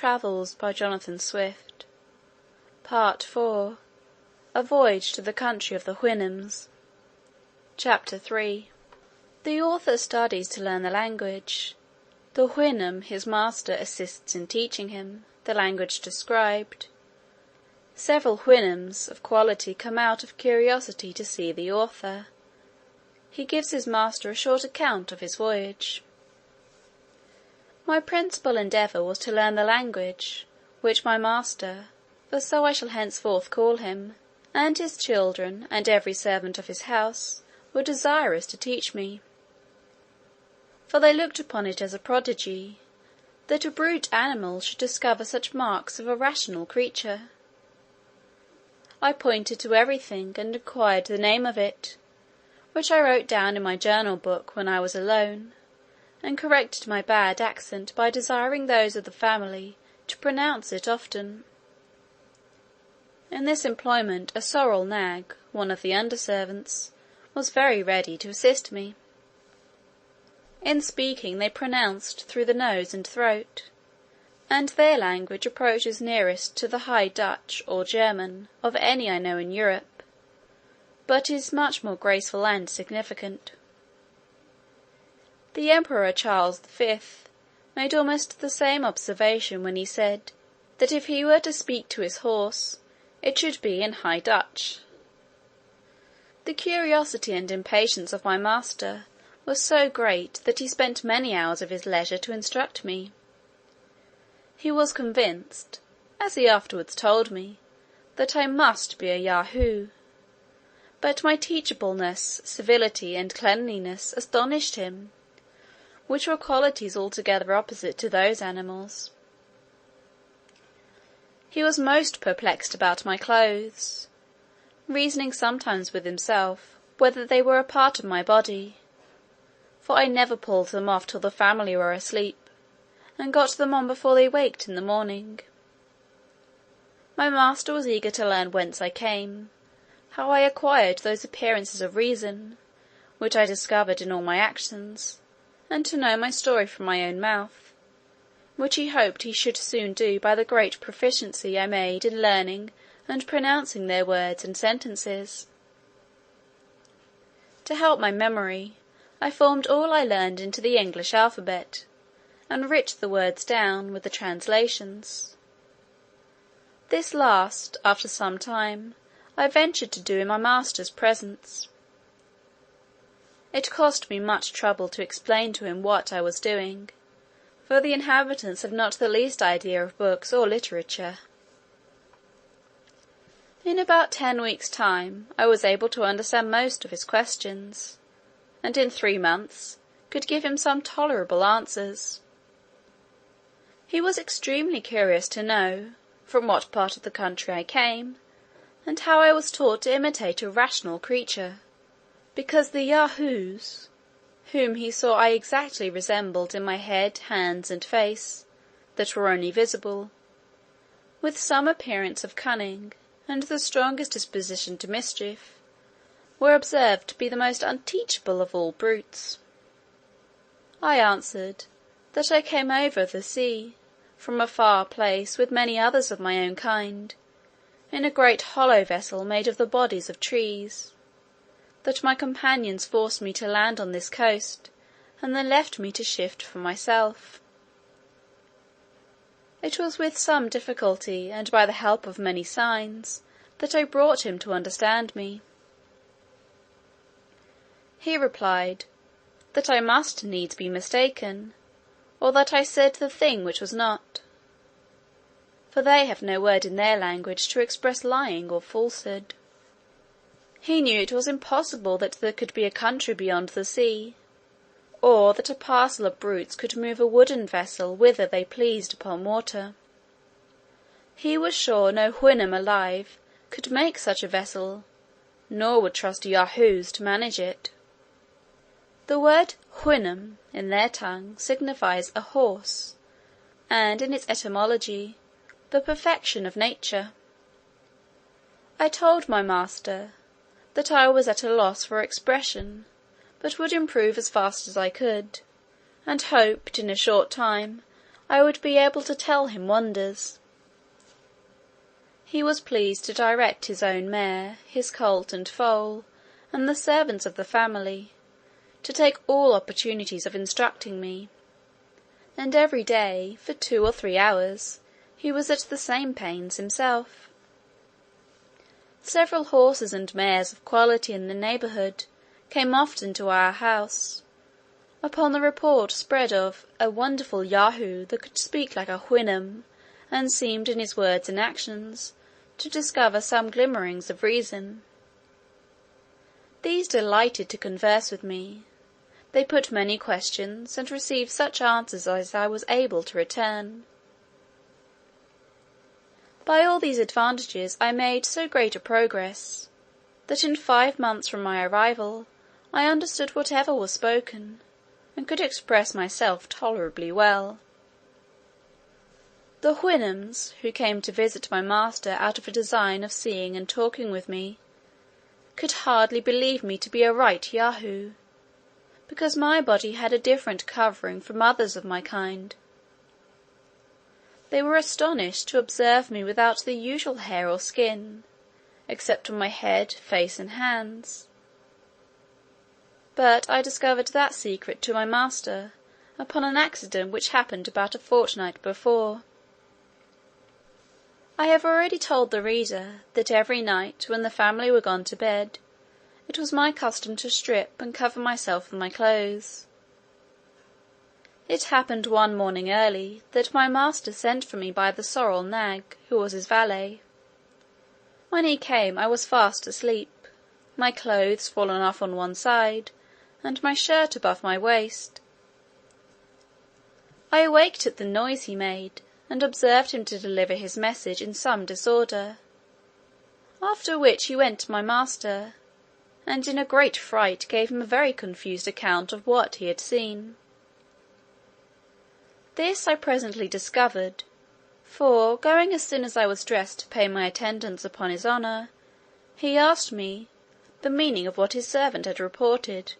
sTravels by Jonathan Swift. Part IV. A Voyage to the Country of the Houyhnhnms. Chapter 3. The author studies to learn the language. The Houyhnhnm, his master, assists in teaching him the language described. Several Houyhnhnms of quality come out of curiosity to see the author. He gives his master a short account of his voyage. My principal endeavour was to learn the language, which my master, for so I shall henceforth call him, and his children, and every servant of his house, were desirous to teach me. For they looked upon it as a prodigy, that a brute animal should discover such marks of a rational creature. I pointed to everything, and inquired the name of it, which I wrote down in my journal book when I was alone, and corrected my bad accent by desiring those of the family to pronounce it often. In this employment a sorrel nag, one of the under servants, was very ready to assist me. In speaking they pronounced through the nose and throat, and their language approaches nearest to the High Dutch or German of any I know in Europe, but is much more graceful and significant. The Emperor Charles V. made almost the same observation when he said that if he were to speak to his horse, it should be in High Dutch. The curiosity and impatience of my master was so great that he spent many hours of his leisure to instruct me. He was convinced, as he afterwards told me, that I must be a Yahoo, but my teachableness, civility, and cleanliness astonished him, which were qualities altogether opposite to those animals. He was most perplexed about my clothes, reasoning sometimes with himself whether they were a part of my body, for I never pulled them off till the family were asleep, and got them on before they waked in the morning. My master was eager to learn whence I came, how I acquired those appearances of reason, which I discovered in all my actions, and to know my story from my own mouth, which he hoped he should soon do by the great proficiency I made in learning and pronouncing their words and sentences. To help my memory, I formed all I learned into the English alphabet, and writ the words down, with the translations. This last, after some time, I ventured to do in my master's presence. It cost me much trouble to explain to him what I was doing, for the inhabitants have not the least idea of books or literature. In about 10 weeks' time I was able to understand most of his questions, and in 3 months could give him some tolerable answers. He was extremely curious to know from what part of the country I came, and how I was taught to imitate a rational creature, because the Yahoos, whom he saw I exactly resembled in my head, hands, and face, that were only visible, with some appearance of cunning, and the strongest disposition to mischief, were observed to be the most unteachable of all brutes. I answered, that I came over the sea, from a far place, with many others of my own kind, in a great hollow vessel made of the bodies of trees, that my companions forced me to land on this coast, and then left me to shift for myself. It was with some difficulty, and by the help of many signs, that I brought him to understand me. He replied, that I must needs be mistaken, or that I said the thing which was not, for they have no word in their language to express lying or falsehood. He knew it was impossible that there could be a country beyond the sea, or that a parcel of brutes could move a wooden vessel whither they pleased upon water. He was sure no Houyhnhnm alive could make such a vessel, nor would trust Yahoos to manage it. The word Houyhnhnm in their tongue signifies a horse, and in its etymology, the perfection of nature. I told my master that I was at a loss for expression, but would improve as fast as I could, and hoped, in a short time, I would be able to tell him wonders. He was pleased to direct his own mare, his colt and foal, and the servants of the family, to take all opportunities of instructing me, and every day, for 2 or 3 hours, he was at the same pains himself. Several horses and mares of quality in the neighbourhood came often to our house, upon the report spread of a wonderful Yahoo that could speak like a Houyhnhnm, and seemed in his words and actions to discover some glimmerings of reason. These delighted to converse with me. They put many questions, and received such answers as I was able to return. By all these advantages I made so great a progress, that in 5 months from my arrival I understood whatever was spoken, and could express myself tolerably well. The Houyhnhnms, who came to visit my master out of a design of seeing and talking with me, could hardly believe me to be a right Yahoo, because my body had a different covering from others of my kind. They were astonished to observe me without the usual hair or skin, except on my head, face, and hands. But I discovered that secret to my master upon an accident which happened about a fortnight before. I have already told the reader that every night, when the family were gone to bed, it was my custom to strip and cover myself with my clothes. It happened one morning early that my master sent for me by the sorrel nag, who was his valet. When he came I was fast asleep, my clothes fallen off on one side, and my shirt above my waist. I awaked at the noise he made, and observed him to deliver his message in some disorder, after which he went to my master, and in a great fright gave him a very confused account of what he had seen. This I presently discovered, for, going as soon as I was dressed to pay my attendance upon his honour, he asked me the meaning of what his servant had reported,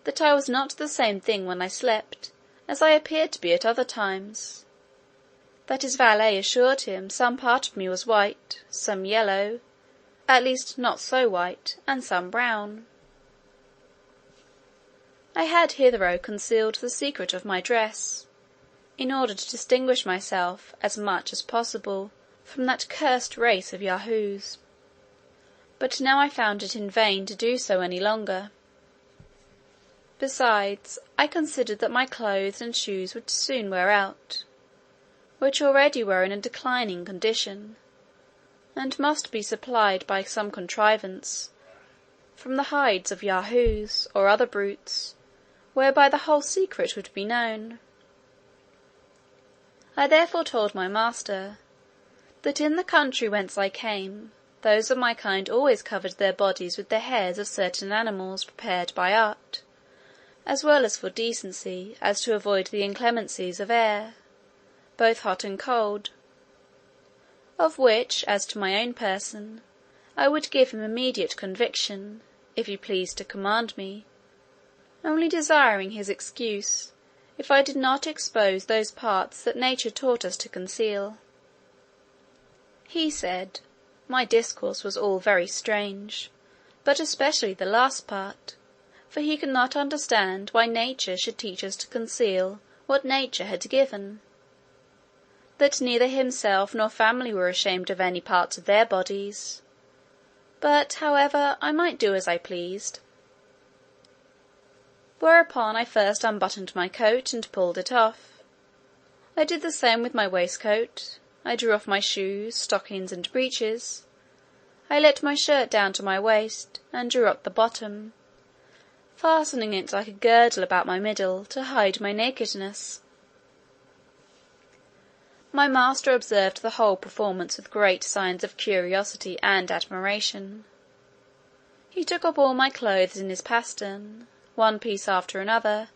that I was not the same thing when I slept, as I appeared to be at other times; that his valet assured him some part of me was white, some yellow, at least not so white, and some brown. I had hitherto concealed the secret of my dress, in order to distinguish myself, as much as possible, from that cursed race of Yahoos; but now I found it in vain to do so any longer. Besides, I considered that my clothes and shoes would soon wear out, which already were in a declining condition, and must be supplied by some contrivance, from the hides of Yahoos, or other brutes, whereby the whole secret would be known. I therefore told my master, that in the country whence I came, those of my kind always covered their bodies with the hairs of certain animals prepared by art, as well for decency as to avoid the inclemencies of air, both hot and cold; of which, as to my own person, I would give him immediate conviction, if he pleased to command me, only desiring his excuse, if I did not expose those parts that nature taught us to conceal. He said, my discourse was all very strange, but especially the last part, for he could not understand why nature should teach us to conceal what nature had given; that neither himself nor family were ashamed of any parts of their bodies, but, however, I might do as I pleased. Whereupon I first unbuttoned my coat, and pulled it off. I did the same with my waistcoat. I drew off my shoes, stockings, and breeches. I let my shirt down to my waist, and drew up the bottom, fastening it like a girdle about my middle, to hide my nakedness. My master observed the whole performance with great signs of curiosity and admiration. He took up all my clothes in his pastern, one piece after another,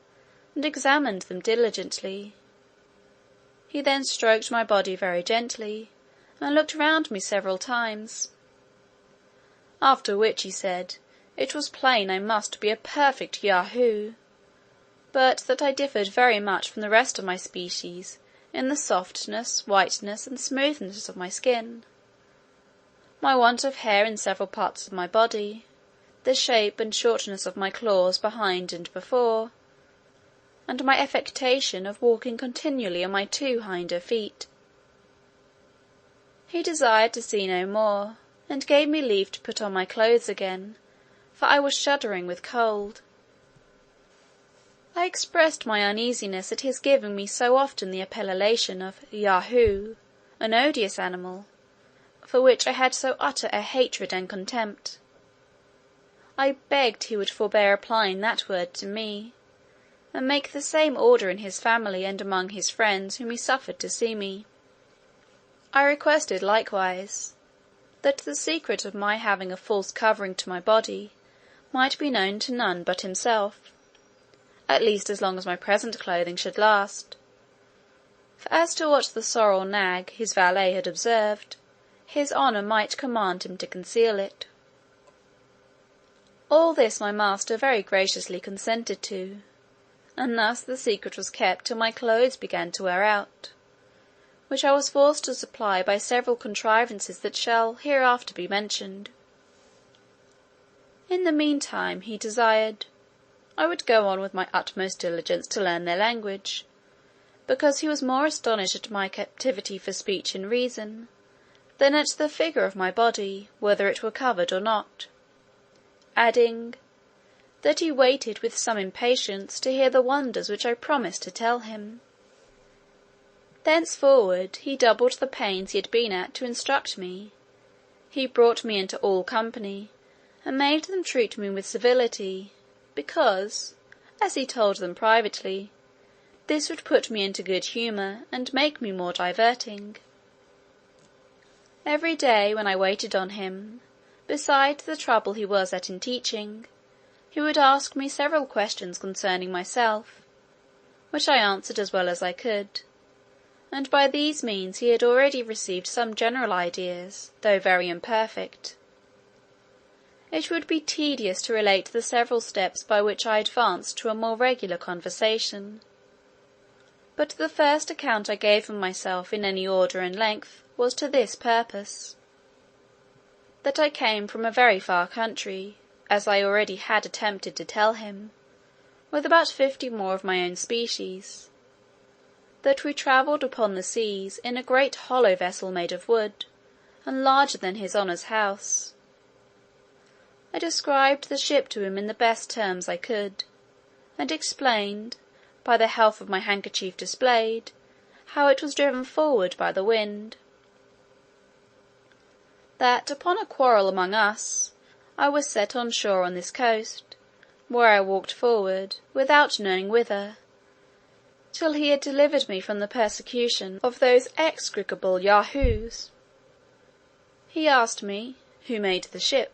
and examined them diligently. He then stroked my body very gently, and looked round me several times. After which he said, it was plain I must be a perfect Yahoo, but that I differed very much from the rest of my species in the softness, whiteness, and smoothness of my skin, my want of hair in several parts of my body, the shape and shortness of my claws behind and before, and my affectation of walking continually on my 2 hinder feet. He desired to see no more, and gave me leave to put on my clothes again, for I was shuddering with cold. I expressed my uneasiness at his giving me so often the appellation of Yahoo, an odious animal, for which I had so utter a hatred and contempt. I begged he would forbear applying that word to me, and make the same order in his family and among his friends whom he suffered to see me. I requested likewise, that the secret of my having a false covering to my body might be known to none but himself, at least as long as my present clothing should last; for as to what the sorrel nag, his valet, had observed, his honour might command him to conceal it. All this my master very graciously consented to, and thus the secret was kept till my clothes began to wear out, which I was forced to supply by several contrivances that shall hereafter be mentioned. In the meantime he desired I would go on with my utmost diligence to learn their language, because he was more astonished at my capacity for speech and reason, than at the figure of my body, whether it were covered or not; adding, that he waited with some impatience to hear the wonders which I promised to tell him. Thenceforward he doubled the pains he had been at to instruct me. He brought me into all company, and made them treat me with civility, because, as he told them privately, this would put me into good humour, and make me more diverting. Every day, when I waited on him, besides the trouble he was at in teaching, he would ask me several questions concerning myself, which I answered as well as I could, and by these means he had already received some general ideas, though very imperfect. It would be tedious to relate the several steps by which I advanced to a more regular conversation; but the first account I gave of myself in any order and length was to this purpose: that I came from a very far country, as I already had attempted to tell him, with about 50 more of my own species; that we travelled upon the seas in a great hollow vessel made of wood, and larger than his honour's house. I described the ship to him in the best terms I could, and explained, by the help of my handkerchief displayed, how it was driven forward by the wind. That upon a quarrel among us, I was set on shore on this coast, where I walked forward, without knowing whither, till he had delivered me from the persecution of those execrable Yahoos. He asked me, who made the ship,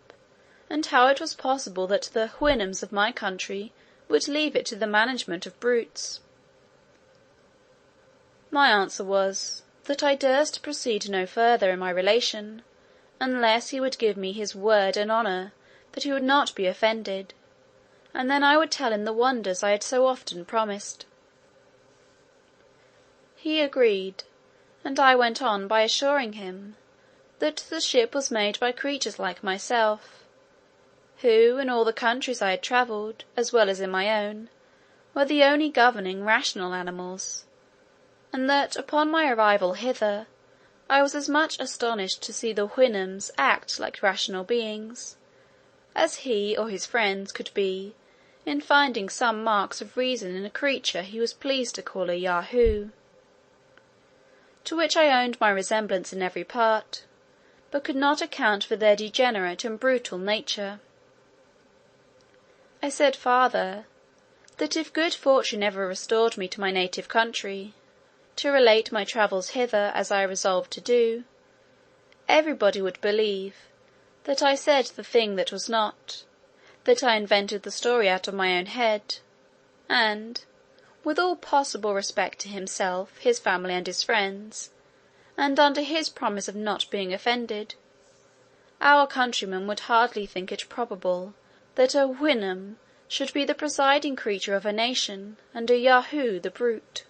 and how it was possible that the Houyhnhnms of my country would leave it to the management of brutes. My answer was, that I durst proceed no further in my relation, unless he would give me his word and honour that he would not be offended, and then I would tell him the wonders I had so often promised. He agreed, and I went on by assuring him, that the ship was made by creatures like myself, who, in all the countries I had travelled, as well as in my own, were the only governing rational animals; and that upon my arrival hither, I was as much astonished to see the Houyhnhnms act like rational beings, as he or his friends could be in finding some marks of reason in a creature he was pleased to call a Yahoo; to which I owned my resemblance in every part, but could not account for their degenerate and brutal nature. I said farther, that if good fortune ever restored me to my native country, to relate my travels hither as I resolved to do, everybody would believe, that I said the thing that was not, that I invented the story out of my own head, and, with all possible respect to himself, his family, and his friends, and under his promise of not being offended, our countrymen would hardly think it probable that a Houyhnhnm should be the presiding creature of a nation, and a Yahoo the brute.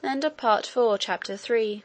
End of Part 4, Chapter 3.